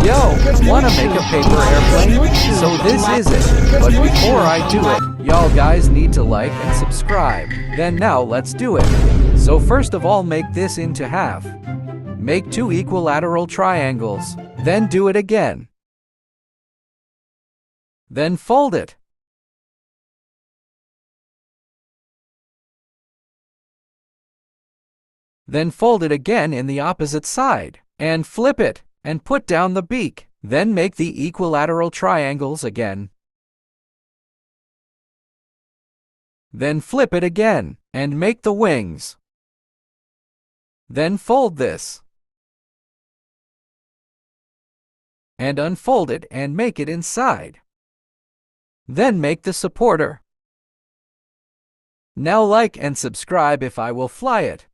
Yo, wanna make a paper airplane? So this is it. But before I do it, y'all guys need to like and subscribe. Then now let's do it. So first of all, make this into half. Make two equilateral triangles. Then do it again. Then fold it. Then fold it again in the opposite side. And flip it. And put down the beak. Then make the equilateral triangles again. Then flip it again, and make the wings. Then fold this. And unfold it and make it inside. Then make the supporter. Now like and subscribe if I will fly it.